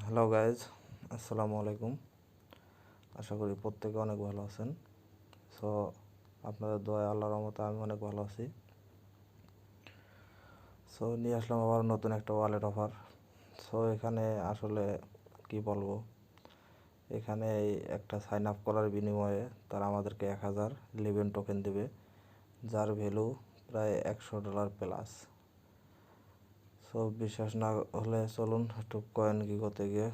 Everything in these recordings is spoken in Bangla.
হ্যালো গাইজ, আসসালামু আলাইকুম। আশা করি প্রত্যেকে অনেক ভালো আছেন। সো আপনাদের দোয়ায় আল্লাহর রহমতে আমি অনেক ভালো আছি। সো নিয়ে আসলাম আবার নতুন একটা ওয়ালেট অফার। সো এখানে আসলে কি বলবো, এখানে একটা সাইন আপ করার বিনিময়ে তারা আমাদেরকে 1000 লেভেন টোকেন দেবে, যার ভ্যালু প্রায় $100 প্লাস। সো বিশ্বাস না হলে চলুন একটু কয়েন কি করতে গিয়ে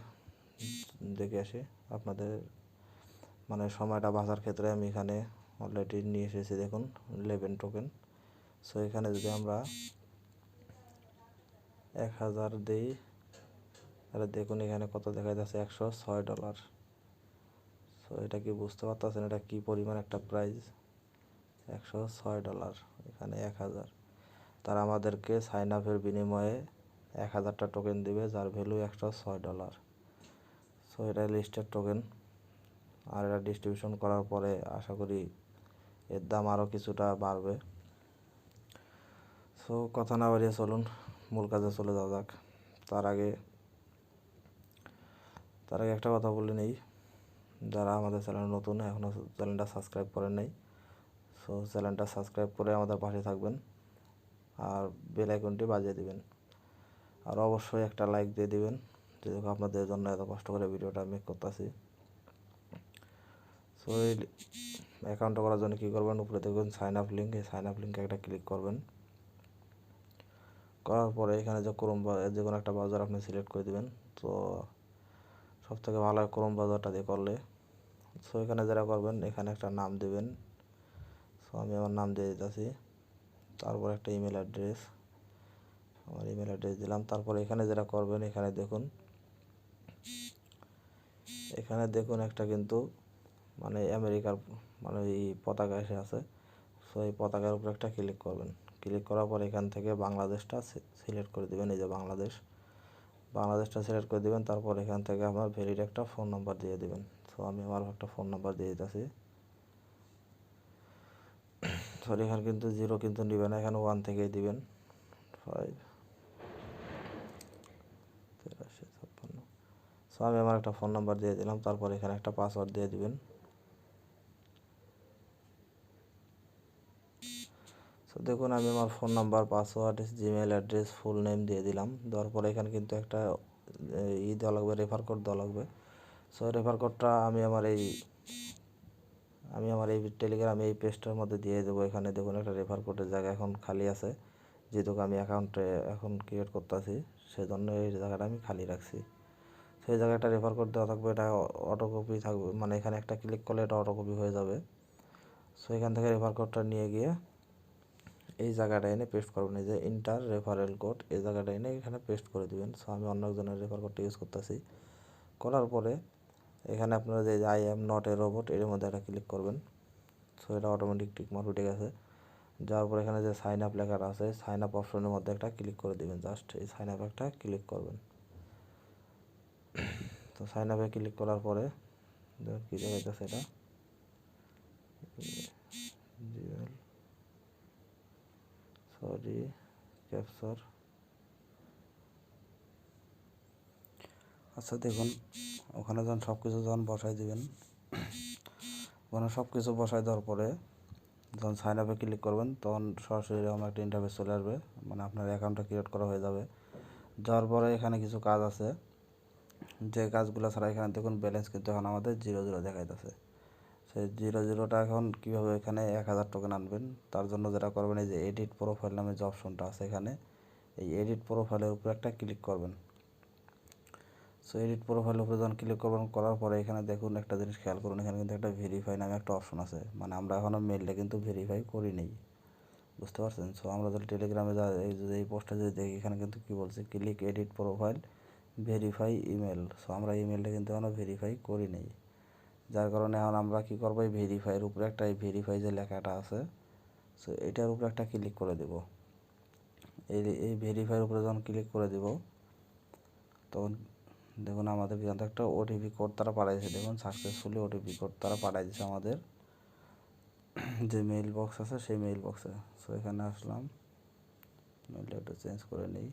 দেখে আসি। আপনাদের সময়টা বাঁচার ক্ষেত্রে আমি এখানে অলরেডি নিয়ে এসেছি, দেখুন লেভেন টোকেন। সো এখানে যদি আমরা 1000 দিই, তাহলে দেখুন এখানে কত দেখা যাচ্ছে, $106। সো এটা কি বুঝতে পারতেছেন এটা কি পরিমাণ একটা প্রাইস? $106, এখানে 1000। তারা আমাদেরকে সাইন আপের বিনিময়ে 1000টা টোকেন দিবে, যার ভ্যালু $106। সো এটা লিস্টেড টোকেন, আর এটা ডিস্ট্রিবিউশন করার পরে আশা করি এর দাম আরও কিছুটা বাড়বে। সো কথা না বাড়িয়ে চলুন মূল কাজে চলে যাওয়া যাক। তার আগে একটা কথা বলে নেই, যারা আমাদের চ্যানেল নতুন এখনও চ্যানেলটা সাবস্ক্রাইব করেন নাই, সো চ্যানেলটা সাবস্ক্রাইব করে আমাদের পাশে থাকবেন আর বেল আইকনটি বাজিয়ে দিবেন, আর অবশ্যই একটা লাইক দিয়ে দিবেন, যেহেতু আপনাদের জন্য এত কষ্ট করে ভিডিওটা মেক করতেছি। সো এই অ্যাকাউন্টটা করার জন্য কী করবেন, উপরে দেখবেন সাইন আপ লিঙ্ক, এই সাইন আপ লিঙ্কে একটা ক্লিক করবেন। করার পরে এখানে যে ক্রোম বা যে কোনো একটা ব্রাউজার আপনি সিলেক্ট করে দিবেন। তো সবথেকে ভালো হয় ক্রোম ব্রাউজারটা দিয়ে করলে। সো এখানে যারা করবেন এখানে একটা নাম দেবেন। সো আমি আমার নাম দিয়ে দিতেছি, তারপর একটা ইমেল অ্যাড্রেস, আমার ইমেল অ্যাড্রেস দিলাম। তারপর এখানে যারা করবেন এখানে দেখুন একটা কিন্তু আমেরিকার এই পতাকা এসে আছে। সো এই পতাকার উপর একটা ক্লিক করবেন। ক্লিক করার পর এখান থেকে বাংলাদেশটা সিলেক্ট করে দেবেন, এই যে বাংলাদেশটা সিলেক্ট করে দেবেন। তারপর এখান থেকে আমার ভ্যালিড একটা ফোন নাম্বার দিয়ে দেবেন। সো আমি আমার একটা ফোন নাম্বার দিয়ে দিতেছি। সরি, এখানে কিন্তু 0 কিন্তু নেবেন না, এখানে 1 থেকেই দিবেন। 5 83 56। সো আমি আমার একটা ফোন নাম্বার দিয়ে দিলাম। তারপর এখানে একটা পাসওয়ার্ড দিয়ে দিবেন। সো দেখুন আমি আমার phone number, password, Gmail address, full name দিয়ে দিলাম। দেওয়ার পরে এখানে কিন্তু একটা দেওয়া লাগবে, রেফার কোড দেওয়া লাগবে। সো রেফার কোডটা আমি আমার এই টেলিগ্রামে এই পেজটার মধ্যে দিয়ে দেবো। এখানে দেখুন একটা রেফার কোডের জায়গা এখন খালি আছে, যেহেতু আমি অ্যাকাউন্টে এখন ক্রিয়েট করতেছি, সেজন্য এই জায়গাটা আমি খালি রাখছি। সেই জায়গায় একটা রেফার কোড দেওয়া থাকবে, এটা অটো কপি থাকবে, এখানে একটা ক্লিক করলে এটা অটো কপি হয়ে যাবে। সো এখান থেকে রেফার কোডটা নিয়ে গিয়ে এই জায়গাটা এনে পেস্ট করবেন, এই যে ইন্টার রেফারেল কোড, এই জায়গাটা এনে এখানে পেস্ট করে দিবেন। সো আমি অন্য একজনের রেফার কোডটা ইউজ করতেছি। করার পরে এখানে আপনারা যে I am not a robot এর মধ্যে একটা ক্লিক করবেন। সো এটা অটোমেটিক টিকমার্ক উঠে গেছে। যাওয়ার পর এখানে যে সাইন আপ লেখাটা আছে, সাইন আপ অপশনের মধ্যে একটা ক্লিক করে দিবেন। জাস্ট এই সাইন আপ একটা ক্লিক করবেন। তো সাইন আপে ক্লিক করার পরে দেখুন কী দেখাইতেছে, এটা জিমেল, সরি, ক্যাপচার। আচ্ছা দেখুন ওখানে যখন সব কিছু বসাই দিবেন, ওখানে সব কিছু বসাই দেওয়ার পরে যখন সাইন আপে ক্লিক করবেন তখন সরাসরি এরকম একটা ইন্টারফেস চলে আসবে, আপনার অ্যাকাউন্টটা ক্রিয়েট করা হয়ে যাবে। যাওয়ার পরে এখানে কিছু কাজ আছে, যে কাজগুলো ছাড়া এখানে দেখুন ব্যালেন্স কিন্তু এখন আমাদের 0 দেখাইতেছে। সেই 0টা এখন কীভাবে এখানে 1000 টোকেন আনবেন, তার জন্য যেটা করবেন, এই যে এডিট প্রোফাইল নামে যে অপশনটা আছে এখানে, এই এডিট প্রোফাইলের উপরে একটা ক্লিক করবেন। সো এডিট প্রোফাইলের উপরে যখন ক্লিক করবেন, করার পরে এখানে দেখুন একটা জিনিস খেয়াল করুন, এখানে কিন্তু একটা ভেরিফাই নামে একটা অপশন আছে, আমরা এখনও মেলটা কিন্তু ভেরিফাই করি নেই, বুঝতে পারছেন? সো আমরা যদি টেলিগ্রামে এই পোস্টটা যদি দেখি, এখানে কিন্তু কী বলছে, click edit profile verify email. So আমরা ইমেলটা কিন্তু এখনও ভেরিফাই করি নেই, যার কারণে এখন আমরা কী করবো, এই ভেরিফাইয়ের উপরে একটা, এই ভেরিফাই যে লেখাটা আছে, সো এটার উপরে একটা ক্লিক করে দেব। এই ভেরিফাইয়ের উপরে যখন ক্লিক করে দেব, তখন দেখুন আমাদের এখান থেকে একটা ওটিপি কোড তারা পাঠাইছে, দেখুন সাকসেসফুলি ওটিপি কোড তারা পাঠাই দিয়েছে আমাদের যে মেইল বক্স আছে সেই মেইল বক্সে। সো এখানে আসলাম, মেইলটা একটু চেঞ্জ করে নিই।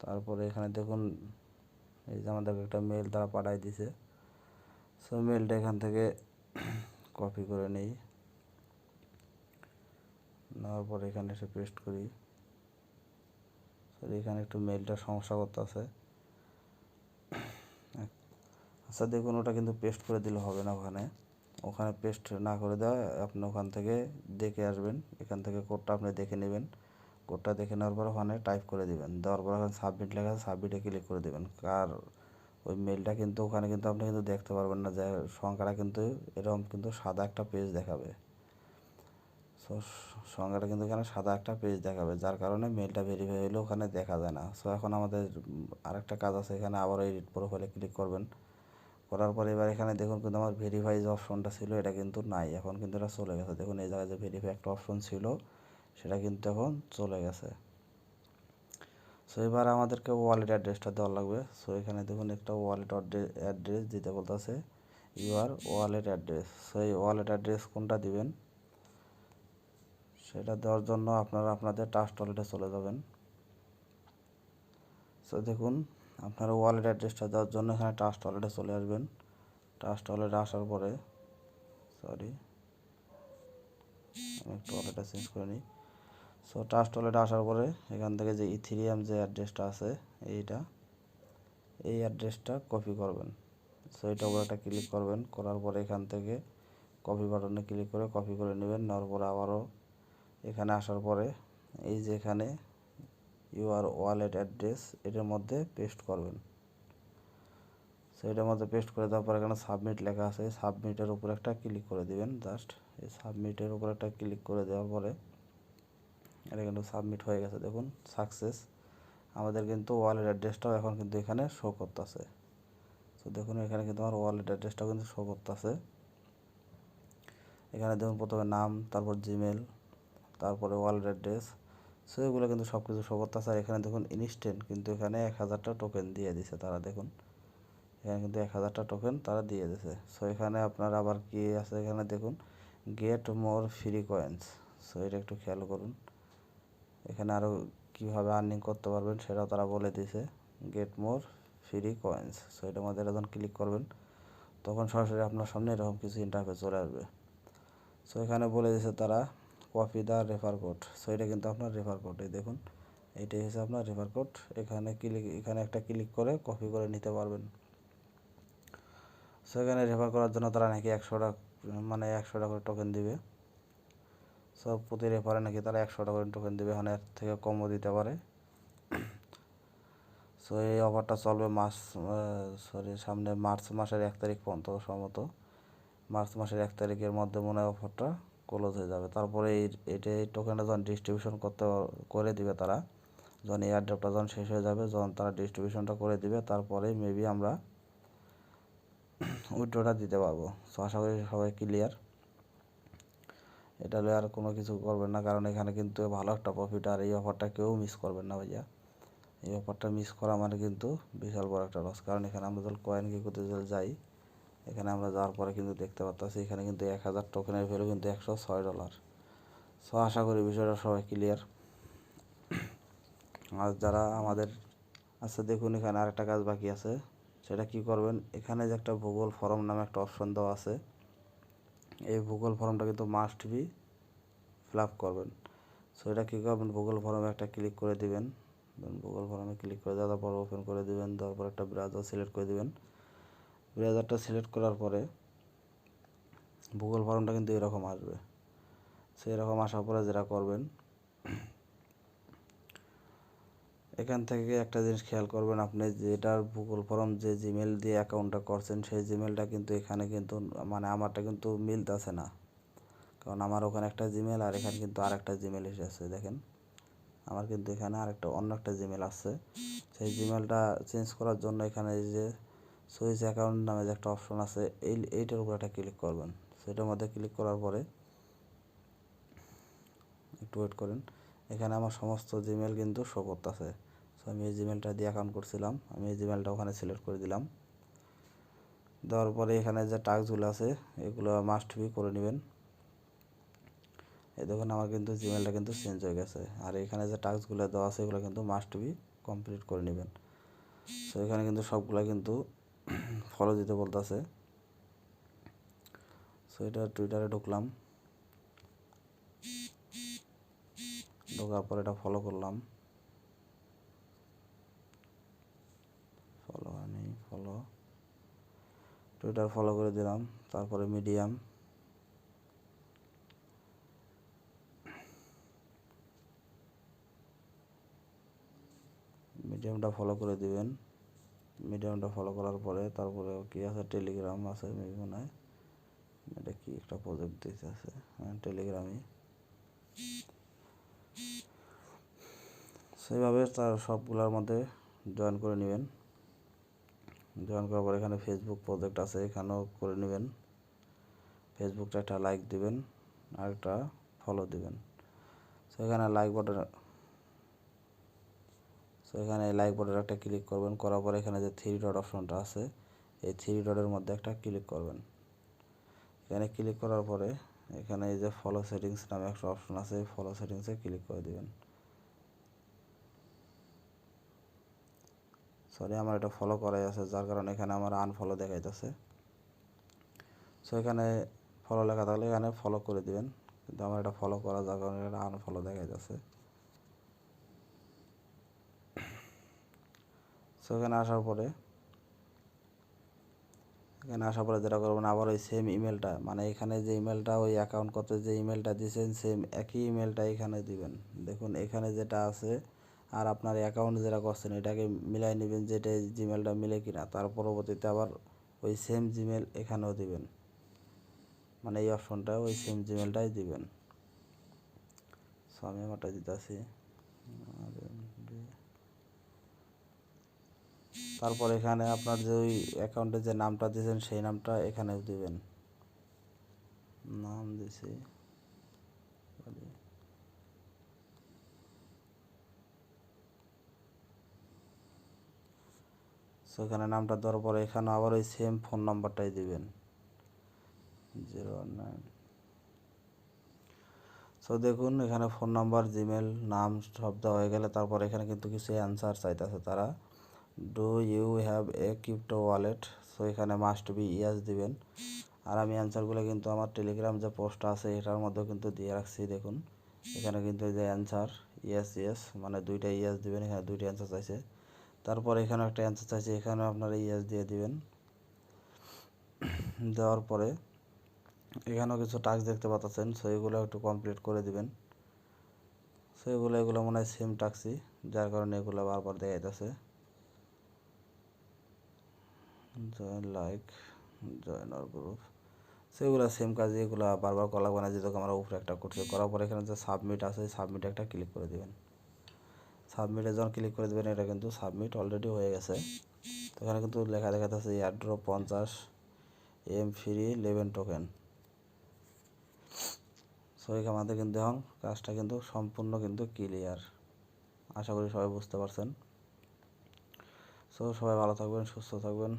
তারপরে এখানে দেখুন এই যে আমাদেরকে একটা মেল তারা পাঠিয়ে দিছে। সো মেলটা এখান থেকে কপি করে নেই, নেওয়ার পরে এখানে এসে পেস্ট করি। সরি এখানে একটু মেলটা সমস্যা করতেছে। আচ্ছা দেখুন ওটা কিন্তু পেস্ট করে দিলে হবে না, ওখানে পেস্ট না করে দেওয়া, আপনি ওখান থেকে দেখে আসবেন, এখান থেকে কোডটা আপনি দেখে নেবেন। কোডটা দেখে নেওয়ার পর ওখানে টাইপ করে দিবেন, দেওয়ার পর ওখানে সাবমিট লেখা আছে, সাবমিটে ক্লিক করে দেবেন। আর ওই মেলটা কিন্তু ওখানে কিন্তু আপনি কিন্তু দেখতে পারবেন না যে সংখ্যাটা কিন্তু এরকম কিন্তু সাদা একটা পেজ দেখাবে। সো সংখ্যাটা কিন্তু এখানে সাদা একটা পেজ দেখাবে, যার কারণে মেলটা ভেরিফাই হলেও ওখানে দেখা যায় না। সো এখন আমাদের আরেকটা কাজ আছে, এখানে আবার এডিট প্রোফাইলে ক্লিক করবেন। করার পরে এবার এখানে দেখুন কিন্তু আমার ভেরিফাই যে অপশনটা ছিল এটা কিন্তু নাই, এখন কিন্তু এটা চলে গেছে। দেখুন এই জায়গায় যে ভেরিফাই একটা অপশন ছিল সেটা কিন্তু এখন চলে গেছে। সো এবার আমাদেরকে ওয়ালেট অ্যাড্রেসটা দেওয়া লাগবে। সো এখানে দেখুন একটা ওয়ালেট অ্যাড্রেস দিতে বলতেছে, ইউর ওয়ালেট অ্যাড্রেস। সো এই ওয়ালেট অ্যাড্রেস কোনটা দিবেন সেটা দেওয়ার জন্য আপনারা আপনাদের ট্রাস্ট ওয়ালেটে চলে যাবেন। সো দেখুন আপনারা ওয়ালেট অ্যাড্রেসটা দেওয়ার জন্য এখানে ট্রাস্ট ওয়ালেটে চলে আসবেন। ট্রাস্ট ওয়ালেটে আসার পরে সরি আমি একটু ওয়ালেটটা চেঞ্জ করে নিই। সো ট্রাস্ট ওয়ালেটে আসার পরে এখান থেকে যে ইথেরিয়াম যে অ্যাড্রেসটা আছে এই অ্যাড্রেসটা কপি করবেন। সো এটা উপরে একটা ক্লিক করবেন, করার পরে এখান থেকে কপি বাটনে ক্লিক করে কপি করে নেবেন। নেওয়ার পরে আবারও এখানে আসার পরে এই যে এখানে ইউর ওয়ালেট অ্যাড্রেস এটার মধ্যে পেস্ট করবেন। সো এটার মধ্যে পেস্ট করে দেওয়ার পর এখানে সাবমিট লেখা আছে, সাবমিটের উপর একটা ক্লিক করে দিবেন। জাস্ট এই সাবমিটের উপর একটা ক্লিক করে দেওয়ার পরে এটা কিন্তু সাবমিট হয়ে গেছে। দেখুন সাকসেস, আমাদের কিন্তু ওয়ালেট অ্যাড্রেসটাও এখন কিন্তু এখানে শো করতেছে। তো দেখুন এখানে কিন্তু আমার ওয়ালেট অ্যাড্রেসটাও কিন্তু শো করতেছে। এখানে দেখুন প্রথমে নাম, তারপর জিমেল, তারপরে ওয়ালেট অ্যাড্রেস। সো এগুলো কিন্তু সব কিছু শো করতেছে। আর এখানে দেখুন ইনস্ট্যান্ট কিন্তু এখানে 1000টা টোকেন দিয়ে দিছে তারা। দেখুন এখানে কিন্তু 1000টা টোকেন তারা দিয়ে দিছে। সো এখানে আপনার আবার কি আছে, এখানে দেখুন get more free coins. So এটা একটু খেয়াল করুন, এখানে আরও কীভাবে আর্নিং করতে পারবেন সেটাও তারা বলে দিয়েছে, get more free coins. So এটার মধ্যে যখন ক্লিক করবেন তখন সরাসরি আপনার সামনে এরকম কিছু ইন্টারফেস চলে আসবে। সো এখানে বলে দিয়েছে তারা copy the refer code. So এটা কিন্তু আপনার রেফার কোড, এই দেখুন এইটাই হচ্ছে আপনার রেফার কোড। এখানে একটা ক্লিক করে কপি করে নিতে পারবেন। সো এখানে রেফার করার জন্য তারা নাকি 100টা করে টোকেন দিবে। সো প্রতি রেফারে নাকি তারা 100টা করে টোকেন দেবে, এখন এর থেকে কমও দিতে পারে। সো এই অফারটা চলবে সামনে মার্চ মাসের 1 তারিখ পর্যন্ত। সম্ভবত মার্চ মাসের 1 তারিখের মধ্যে মনে হয় অফারটা ক্লোজ হয়ে যাবে। তারপরে এই টোকেনটা যখন ডিস্ট্রিবিউশন করে দিবে তারা, যখন এই এয়ারড্রপটা যখন শেষ হয়ে যাবে, যখন তারা ডিস্ট্রিবিউশনটা করে দিবে তারপরে মেবি আমরা উইথড্রটা দিতে পারবো। সো আশা করি সবাই ক্লিয়ার। এটা হলে আর কোনো কিছু করবেন না, কারণ এখানে কিন্তু ভালো একটা প্রফিট, আর এই অফারটা কেউ মিস করবেন না ভাইয়া। এই অফারটা মিস করা মানে কিন্তু বিশাল বড় একটা লস, কারণ এখানে আমরা যখন কয়েন কি করতে যাই, এখানে আমরা যাওয়ার পরে কিন্তু দেখতে পাচ্ছি এখানে কিন্তু 1000 টোকেনের ভ্যালু কিন্তু $106। সো আশা করি বিষয়টা সবাই ক্লিয়ার। আর যারা আমাদের আচ্ছা দেখুন এখানে আরেকটা কাজ বাকি আছে, সেটা কি করবেন, এখানে যে একটা ভূগোল ফর্ম নামে একটা অপশন দেওয়া আছে, এই ভূগোল ফর্মটা কিন্তু মাস্ট বি ফিল আপ করবেন। সো এটা কী করবেন, ভূগোল ফর্মে একটা ক্লিক করে দিবেন। ভূগোল ফর্মে ক্লিক করে দেওয়ার পর ওপেন করে দিবেন, দেওয়ার পর একটা ব্রাউজার সিলেক্ট করে দিবেন। ব্রাউজারটা সিলেক্ট করার পরে ভূগোল ফর্মটা কিন্তু এরকম আসবে। সেই রকম আসার পরে যেটা করবেন, এখান থেকে একটা জিনিস খেয়াল করবেন, আপনি যেটার ভূগোল ফর্ম যে জিমেল দিয়ে অ্যাকাউন্টটা করছেন সেই জিমেলটা কিন্তু এখানে কিন্তু আমারটা কিন্তু মিলতেছে না, কারণ আমার ওখানে একটা জিমেল আর এখানে কিন্তু আরেকটা জিমেল এসেছে। দেখেন আমার কিন্তু এখানে অন্য একটা জিমেল আসছে। সেই জিমেলটা চেঞ্জ করার জন্য এখানে এই যে সুইচ অ্যাকাউন্ট নামে যে একটা অপশন আছে, এইটার উপর একটা ক্লিক করবেন। সেটার মধ্যে ক্লিক করার পরে একটু ওয়েট করেন, এখানে আমার সমস্ত জিমেল কিন্তু শো করতেছে। সো আমি এই জিমেলটা দিয়ে অ্যাকাউন্ট করছিলাম, আমি এই জিমেলটা ওখানে সিলেক্ট করে দিলাম। দেওয়ার পরে এখানে যে টাস্কগুলো আছে এগুলো মাস্ট বি করে নেবেন। এই দেখুন আমার কিন্তু জিমেলটা কিন্তু চেঞ্জ হয়ে গেছে, আর এখানে যে টাস্কগুলো দেওয়া আছে এগুলো কিন্তু মাস্ট বি কমপ্লিট করে নেবেন। সো এখানে কিন্তু সবগুলা কিন্তু ফলো দিতে বলতেছে। সো এটা টুইটারে ঢুকলাম, ঢোকার পর এটা ফলো করলাম, ফলো হয়নি, ফলো, টুইটার ফলো করে দিলাম। তারপরে মিডিয়ামটা ফলো করে দিবেন। মিডিয়ামটা ফলো করার পরে তারপরে কি আছে, টেলিগ্রাম আছে মেবি মনে হয়, এটা কি একটা প্রজেক্ট দিতে আছে, হ্যাঁ টেলিগ্রামই। সেইভাবে তার সবগুলোর মধ্যে জয়েন করে নেবেন। জয়েন করার পর এখানে ফেসবুক প্রজেক্ট আছে, এখানেও করে নেবেন। ফেসবুকটা একটা লাইক দিবেন আর একটা ফলো দিবেন। সেখানে লাইক বাটন একটা ক্লিক করবেন। করার পর এখানে যে 3 ডট অপশনটা আছে, এই 3 ডটের মধ্যে একটা ক্লিক করবেন। এখানে ক্লিক করার পরে এখানে এই যে ফলো সেটিংস নামে একটা অপশন আছে, এই ফলো সেটিংসে ক্লিক করে দিবেন। সরি, আমার এটা ফলো করাই আছে, যার কারণে এখানে আমার আনফলো দেখাইতেছে। সো এখানে ফলো লেখা থাকলে এখানে ফলো করে দিবেন, কিন্তু আমার এটা ফলো করা, যার কারণে এটা আনফলো দেখাইতেছে। সো এখানে আসার পরে যেটা করবেন, আবার ওই সেম ইমেলটা, মানে এখানে যে ইমেলটা ওই অ্যাকাউন্ট করতে যে ইমেলটা দিয়েছেন, সেম একই ইমেলটা এখানে দিবেন। দেখুন এখানে যেটা আছে আর আপনার অ্যাকাউন্ট যেটা করছেন এটাকে মিলাই নেবেন, যেটা জিমেলটা মিলে কিনা। তার পরবর্তীতে আবার ওই সেম জিমেল এখানেও দিবেন, মানে এই অপশনটা ওই সেম জিমেলটাই দিবেন। সো আমি আমারটা দিতেছি। তারপর এখানে আপনার যে ওই অ্যাকাউন্টে যে নামটা দিয়েছেন সেই নামটা এখানেও দিবেন। নাম দিছি, সো এখানে নামটা দেওয়ার পরে এখানে আবার ওই সেম ফোন নাম্বারটাই দিবেন, 09। সো দেখুন এখানে ফোন নাম্বার, জিমেল, নাম সব দেওয়া হয়ে গেলে তারপর এখানে কিন্তু কিছু অ্যান্সার চাইতেছে তারা। Do you have a crypto wallet? So এখানে মাস্ট বি ইয়েস দিবেন। আর আমি অ্যান্সারগুলো কিন্তু আমার টেলিগ্রাম যে পোস্টটা আছে এটার মধ্যেও কিন্তু দিয়ে রাখছি। দেখুন এখানে কিন্তু যে অ্যান্সার ইয়েস, মানে দুইটা ইয়েস দিবেন। এখানে দুইটা অ্যান্সার চাইছে, তারপর এখানে একটা অ্যান্সার চাইছে, এখানেও আপনারা ইয়েস দিয়ে দিবেন। দেওয়ার পরে এখানেও কিছু টাস্ক দেখতে পাচ্ছেন, সো এগুলো একটু কমপ্লিট করে দিবেন। সো এগুলো মনে হয় সেম টাস্কই, যার কারণে এগুলো বারবার দেখাইতেছে। জয়েন লাইক, জয়েন আর গ্রুপ, সেগুলো সেম কাজ, এগুলো বারবার করা লাগবে না, যেহেতু আমরা উপরে একটা করছি। করার পর এখানে যে সাবমিট আছে, সাবমিটে একটা ক্লিক করে দেবেন। সাবমিটে যখন ক্লিক করে দেবেন এটা কিন্তু সাবমিট অলরেডি হয়ে গেছে। তো এখানে কিন্তু লেখা দেখাতেছে এয়ারড্রপ 50 ফ্রি লেভেন টোকেন। সো আমাদের কিন্তু এখন কাজটা কিন্তু সম্পূর্ণ কিন্তু ক্লিয়ার। আশা করি সবাই বুঝতে পারছেন। সো সবাই ভালো থাকবেন, সুস্থ থাকবেন,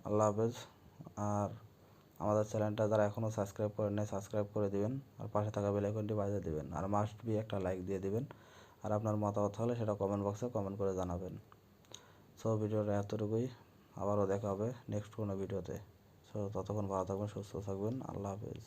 আল্লাহ হাফেজ। আর আমাদের চ্যানেলটা যারা এখনও সাবস্ক্রাইব করেন নাই সাবস্ক্রাইব করে দিবেন, আর পাশে থাকা বেল আইকনটি বাজিয়ে দিবেন, আর মাস্ট বি একটা লাইক দিয়ে দিবেন। আর আপনার মতামত হলে সেটা কমেন্ট বক্সে কমেন্ট করে জানাবেন। সো ভিডিওটা এতটুকুই, আবারও দেখা হবে নেক্সট কোনো ভিডিওতে। সো ততক্ষণ ভালো থাকবেন, সুস্থ থাকবেন, আল্লাহ হাফেজ।